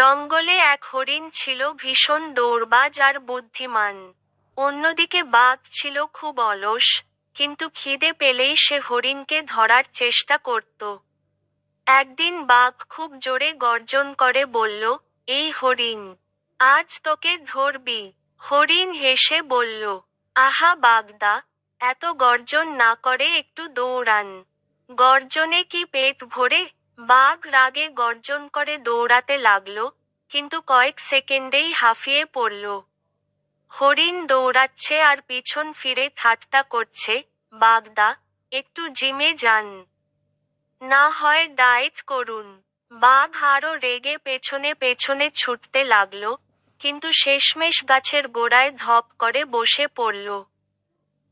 জঙ্গলে এক হরিণ ছিল ভীষণ দৌড়বাজ আর বুদ্ধিমান। অন্যদিকে বাঘ ছিল খুব অলস, কিন্তু খিদে পেলেই সে হরিণকে ধরার চেষ্টা করত। একদিন বাঘ খুব জোরে গর্জন করে বলল, এই হরিণ, আজ তোকে ধরবি। হরিণ হেসে বলল, আহা বাগদা, এত গর্জন না করে একটু দৌড়ান। গর্জনে কি পেট ভরে? বাঘ রাগে গর্জন করে দৌড়াতে লাগলো, কিন্তু কয়েক সেকেন্ডেই হাঁফিয়ে পড়ল। হরিণ দৌড়াচ্ছে আর পিছন ফিরে ঠাট্টা করছে, বাগদা, একটু জিমে যান। না হয় ডায়েট করুন। বাঘ আরো রেগে পেছনে পেছনে ছুটতে লাগলো, কিন্তু শেষমেশ গাছের গোড়ায় ধপ করে বসে পড়ল।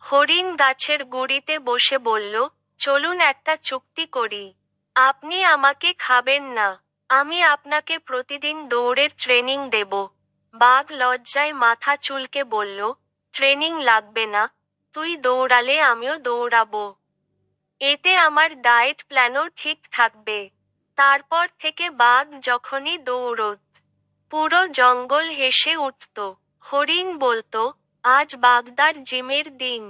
হরিণ গাছের গুঁড়িতে বসে বলল, চলুন একটা চুক্তি করি। আপনি আমাকে খাবেন না, আমি আপনাকে প্রতিদিন দৌড়ের ট্রেনিং দেব। বাঘ লজ্জায় মাথা চুলকে বলল, ট্রেনিং লাগবে না, তুই দৌড়ালে আমিও দৌড়াবো। এতে আমার ডায়েট প্ল্যানও ঠিক থাকবে। তারপর থেকে বাঘ যখনই দৌড়ত, পুরো জঙ্গল হেসে উঠত। হরিণ বলতো, আজ বাগদার জিমের দিন।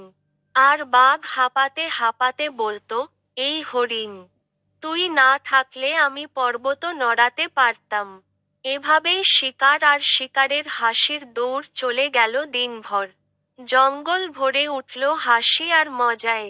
আর বাঘ হাঁপাতে হাঁপাতে বলতো, এই হরিণ, তুই না থাকলে আমি পর্বত নড়াতে পারতাম। এভাবেই শিকার আর শিকারের হাসির দৌড় চলে গেল দিনভর। জঙ্গল ভরে উঠল হাসি আর মজায়।